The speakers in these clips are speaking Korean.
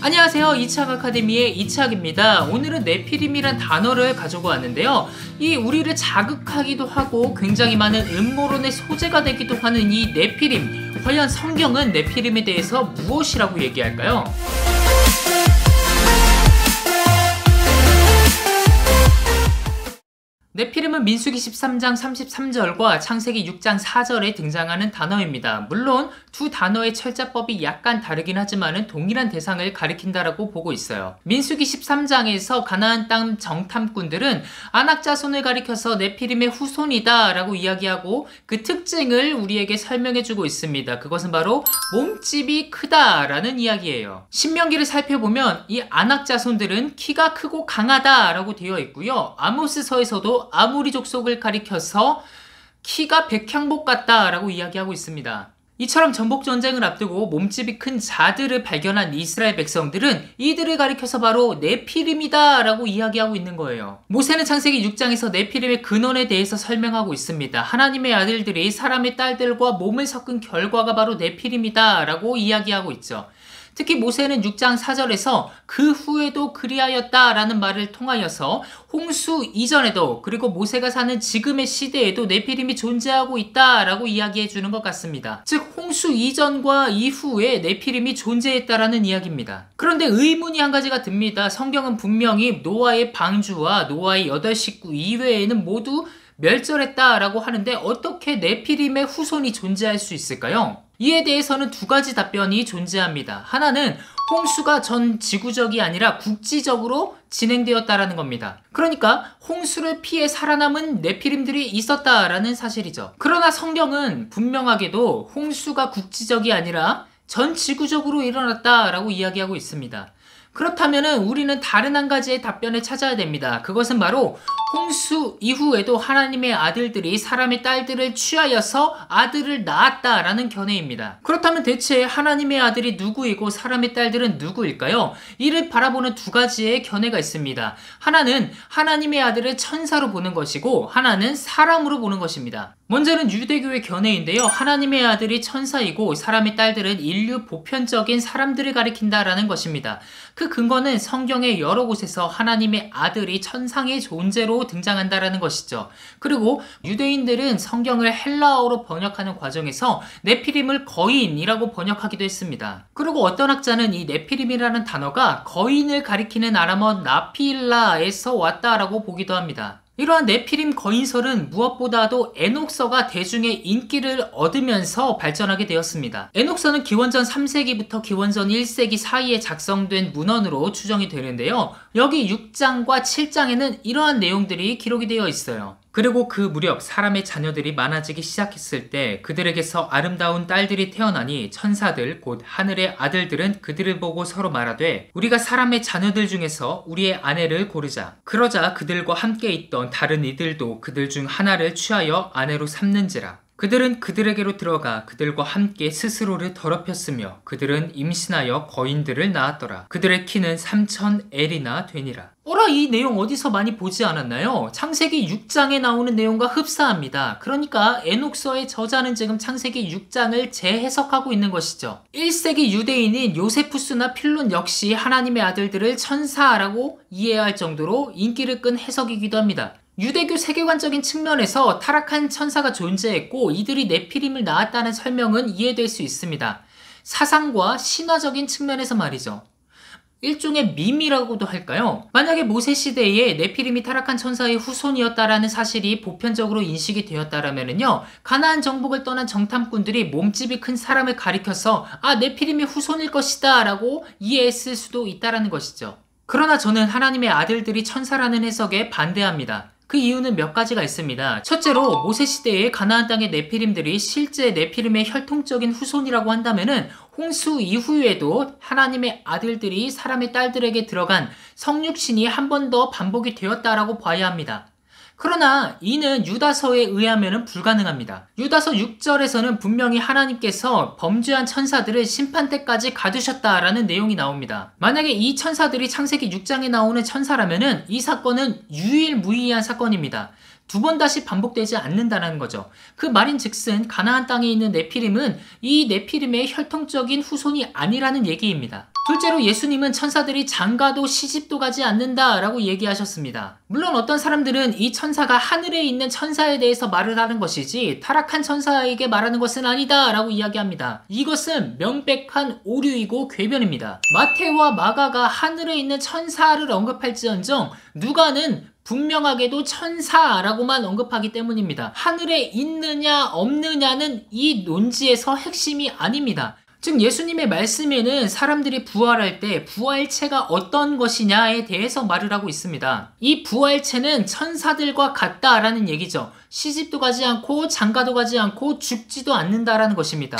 안녕하세요. 이치학 아카데미의 이치학입니다. 오늘은 네피림이란 단어를 가지고 왔는데요. 이 우리를 자극하기도 하고 굉장히 많은 음모론의 소재가 되기도 하는 이 네피림. 과연 성경은 네피림에 대해서 무엇이라고 얘기할까요? 네피림은 민수기 13장 33절과 창세기 6장 4절에 등장하는 단어입니다. 물론 두 단어의 철자법이 약간 다르긴 하지만 동일한 대상을 가리킨다라고 보고 있어요. 민수기 13장에서 가나안 땅 정탐꾼들은 아낙 자손을 가리켜서 네피림의 후손이다 라고 이야기하고 그 특징을 우리에게 설명해주고 있습니다. 그것은 바로 몸집이 크다 라는 이야기예요. 신명기를 살펴보면 이 아낙 자손들은 키가 크고 강하다 라고 되어 있고요. 아모스서에서도 아모리 족속을 가리켜서 키가 백향목 같다 라고 이야기하고 있습니다. 이처럼 전복전쟁을 앞두고 몸집이 큰 자들을 발견한 이스라엘 백성들은 이들을 가리켜서 바로 네피림이다 라고 이야기하고 있는 거예요. 모세는 창세기 6장에서 네피림의 근원에 대해서 설명하고 있습니다. 하나님의 아들들이 사람의 딸들과 몸을 섞은 결과가 바로 네피림이다 라고 이야기하고 있죠. 특히 모세는 6장 4절에서 그 후에도 그리하였다 라는 말을 통하여서 홍수 이전에도 그리고 모세가 사는 지금의 시대에도 네피림이 존재하고 있다 라고 이야기해 주는 것 같습니다. 즉 홍수 이전과 이후에 네피림이 존재했다라는 이야기입니다. 그런데 의문이 한 가지가 듭니다. 성경은 분명히 노아의 방주와 노아의 8식구 이외에는 모두 멸절했다라고 하는데 어떻게 네피림의 후손이 존재할 수 있을까요? 이에 대해서는 두 가지 답변이 존재합니다. 하나는 홍수가 전 지구적이 아니라 국지적으로 진행되었다라는 겁니다. 그러니까 홍수를 피해 살아남은 네피림들이 있었다라는 사실이죠. 그러나 성경은 분명하게도 홍수가 국지적이 아니라 전 지구적으로 일어났다라고 이야기하고 있습니다. 그렇다면 우리는 다른 한 가지의 답변을 찾아야 됩니다. 그것은 바로 홍수 이후에도 하나님의 아들들이 사람의 딸들을 취하여서 아들을 낳았다라는 견해입니다. 그렇다면 대체 하나님의 아들이 누구이고 사람의 딸들은 누구일까요? 이를 바라보는 두 가지의 견해가 있습니다. 하나는 하나님의 아들을 천사로 보는 것이고 하나는 사람으로 보는 것입니다. 먼저는 유대교의 견해인데요. 하나님의 아들이 천사이고 사람의 딸들은 인류 보편적인 사람들을 가리킨다라는 것입니다. 그 근거는 성경의 여러 곳에서 하나님의 아들이 천상의 존재로 등장한다라는 것이죠. 그리고 유대인들은 성경을 헬라어로 번역하는 과정에서 네피림을 거인이라고 번역하기도 했습니다. 그리고 어떤 학자는 이 네피림이라는 단어가 거인을 가리키는 아람어 나필라에서 왔다라고 보기도 합니다. 이러한 네피림 거인설은 무엇보다도 에녹서가 대중의 인기를 얻으면서 발전하게 되었습니다. 에녹서는 기원전 3세기부터 기원전 1세기 사이에 작성된 문헌으로 추정이 되는데요. 여기 6장과 7장에는 이러한 내용들이 기록이 되어 있어요. 그리고 그 무렵 사람의 자녀들이 많아지기 시작했을 때 그들에게서 아름다운 딸들이 태어나니 천사들 곧 하늘의 아들들은 그들을 보고 서로 말하되 우리가 사람의 자녀들 중에서 우리의 아내를 고르자. 그러자 그들과 함께 있던 다른 이들도 그들 중 하나를 취하여 아내로 삼는지라. 그들은 그들에게로 들어가 그들과 함께 스스로를 더럽혔으며 그들은 임신하여 거인들을 낳았더라. 그들의 키는 3000엘이나 되니라. 이 내용 어디서 많이 보지 않았나요? 창세기 6장에 나오는 내용과 흡사합니다. 그러니까 에녹서의 저자는 지금 창세기 6장을 재해석하고 있는 것이죠. 1세기 유대인인 요세푸스나 필론 역시 하나님의 아들들을 천사라고 이해할 정도로 인기를 끈 해석이기도 합니다. 유대교 세계관적인 측면에서 타락한 천사가 존재했고 이들이 네피림을 낳았다는 설명은 이해될 수 있습니다. 사상과 신화적인 측면에서 말이죠. 일종의 밈이라고도 할까요? 만약에 모세 시대에 네피림이 타락한 천사의 후손이었다라는 사실이 보편적으로 인식이 되었다라면요, 가나안 정복을 떠난 정탐꾼들이 몸집이 큰 사람을 가리켜서 네피림의 후손일 것이다 라고 이해했을 수도 있다라는 것이죠. 그러나 저는 하나님의 아들들이 천사라는 해석에 반대합니다. 그 이유는 몇 가지가 있습니다. 첫째로 모세 시대의 가나안 땅의 네피림들이 실제 네피림의 혈통적인 후손이라고 한다면은 홍수 이후에도 하나님의 아들들이 사람의 딸들에게 들어간 성육신이 한 번 더 반복이 되었다라고 봐야 합니다. 그러나 이는 유다서에 의하면 불가능합니다. 유다서 6절에서는 분명히 하나님께서 범죄한 천사들을 심판대까지 가두셨다라는 내용이 나옵니다. 만약에 이 천사들이 창세기 6장에 나오는 천사라면 이 사건은 유일무이한 사건입니다. 두 번 다시 반복되지 않는다는 거죠. 그 말인즉슨 가나안 땅에 있는 네피림은 이 네피림의 혈통적인 후손이 아니라는 얘기입니다. 둘째로 예수님은 천사들이 장가도 시집도 가지 않는다라고 얘기하셨습니다. 물론 어떤 사람들은 이 천사가 하늘에 있는 천사에 대해서 말을 하는 것이지 타락한 천사에게 말하는 것은 아니다 라고 이야기합니다. 이것은 명백한 오류이고 궤변입니다. 마태와 마가가 하늘에 있는 천사를 언급할지언정 누가는 분명하게도 천사라고만 언급하기 때문입니다. 하늘에 있느냐 없느냐는 이 논지에서 핵심이 아닙니다. 즉 예수님의 말씀에는 사람들이 부활할 때 부활체가 어떤 것이냐에 대해서 말을 하고 있습니다. 이 부활체는 천사들과 같다라는 얘기죠. 시집도 가지 않고 장가도 가지 않고 죽지도 않는다라는 것입니다.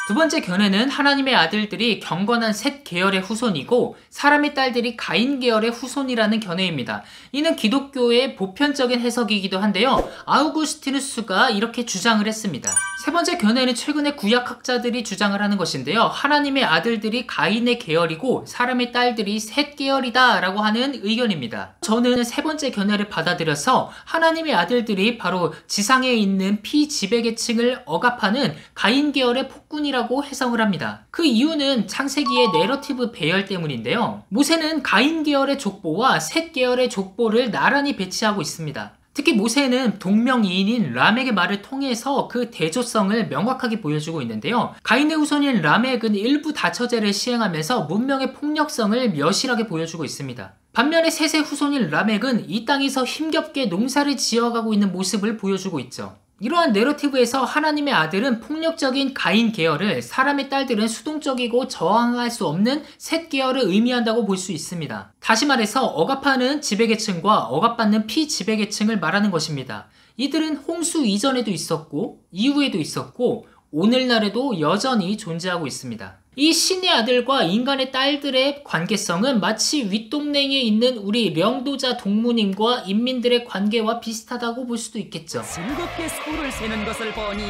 두 번째 견해는 하나님의 아들들이 경건한 셋 계열의 후손이고 사람의 딸들이 가인 계열의 후손이라는 견해입니다. 이는 기독교의 보편적인 해석이기도 한데요. 아우구스티누스가 이렇게 주장을 했습니다. 세 번째 견해는 최근에 구약학자들이 주장을 하는 것인데요. 하나님의 아들들이 가인의 계열이고 사람의 딸들이 셋 계열이다 라고 하는 의견입니다. 저는 세 번째 견해를 받아들여서 하나님의 아들들이 바로 지상에 있는 피지배계층을 억압하는 가인 계열의 폭군이라고 해석을 합니다. 그 이유는 창세기의 내러티브 배열 때문인데요. 모세는 가인 계열의 족보와 셋 계열의 족보를 나란히 배치하고 있습니다. 특히 모세는 동명이인인 람եկ의 말을 통해서 그 대조성을 명확하게 보여주고 있는데요. 가인의 후손인 람եկ은 일부 다처제를 시행하면서 문명의 폭력성을 묘실하게 보여주고 있습니다. 반면에 셋의 후손인 람եկ은 이 땅에서 힘겹게 농사를 지어가고 있는 모습을 보여주고 있죠. 이러한 내러티브에서 하나님의 아들은 폭력적인 가인 계열을, 사람의 딸들은 수동적이고 저항할 수 없는 셋 계열을 의미한다고 볼 수 있습니다. 다시 말해서 억압하는 지배계층과 억압받는 피지배계층을 말하는 것입니다. 이들은 홍수 이전에도 있었고 이후에도 있었고 오늘날에도 여전히 존재하고 있습니다. 이 신의 아들과 인간의 딸들의 관계성은 마치 윗동맹에 있는 우리 령도자 동무님과 인민들의 관계와 비슷하다고 볼 수도 있겠죠. 즐겁게 소를 세는 것을 보니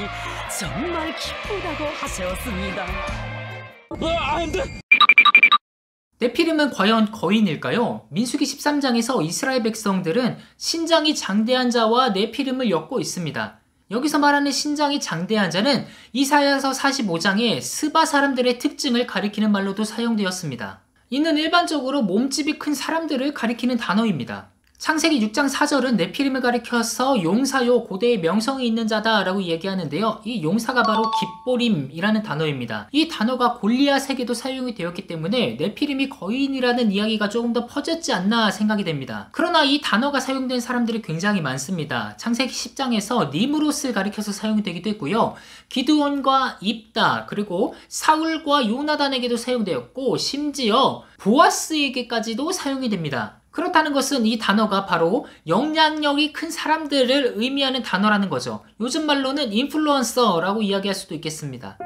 정말 기쁘다고 하셨습니다. 안 돼! 네피림은 과연 거인일까요? 민수기 13장에서 이스라엘 백성들은 신장이 장대한 자와 네피림을 엮고 있습니다. 여기서 말하는 신장이 장대한 자는 이사야서 45장의 스바 사람들의 특징을 가리키는 말로도 사용되었습니다. 이는 일반적으로 몸집이 큰 사람들을 가리키는 단어입니다. 창세기 6장 4절은 네피림을 가리켜서 용사요 고대의 명성이 있는 자다라고 얘기하는데요. 이 용사가 바로 깃보림이라는 단어입니다. 이 단어가 골리앗에게도 사용이 되었기 때문에 네피림이 거인이라는 이야기가 조금 더 퍼졌지 않나 생각이 됩니다. 그러나 이 단어가 사용된 사람들이 굉장히 많습니다. 창세기 10장에서 니므롯을 가리켜서 사용되기도 했고요. 기드온과 입다 그리고 사울과 요나단에게도 사용되었고 심지어 보아스에게까지도 사용이 됩니다. 그렇다는 것은 이 단어가 바로 영향력이 큰 사람들을 의미하는 단어라는 거죠. 요즘 말로는 인플루언서라고 이야기할 수도 있겠습니다.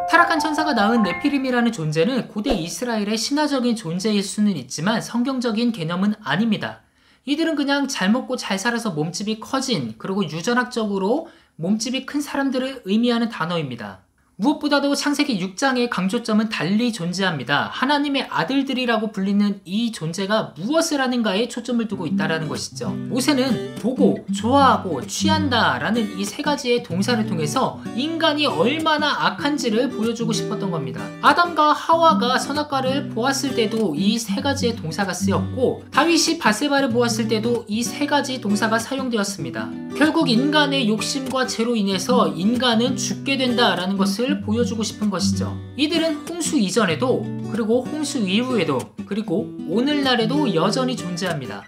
타락한 천사가 낳은 네피림이라는 존재는 고대 이스라엘의 신화적인 존재일 수는 있지만 성경적인 개념은 아닙니다. 이들은 그냥 잘 먹고 잘 살아서 몸집이 커진 그리고 유전학적으로 몸집이 큰 사람들을 의미하는 단어입니다. 무엇보다도 창세기 6장의 강조점은 달리 존재합니다. 하나님의 아들들이라고 불리는 이 존재가 무엇을 하는가에 초점을 두고 있다는 것이죠. 모세는 보고, 좋아하고, 취한다 라는 이 세 가지의 동사를 통해서 인간이 얼마나 악한지를 보여주고 싶었던 겁니다. 아담과 하와가 선악과를 보았을 때도 이 세 가지의 동사가 쓰였고 다윗이 밧세바를 보았을 때도 이 세 가지 동사가 사용되었습니다. 결국 인간의 욕심과 죄로 인해서 인간은 죽게 된다라는 것을 보여주고 싶은 것이죠. 이들은 홍수 이전에도 그리고 홍수 이후에도 그리고 오늘날에도 여전히 존재합니다.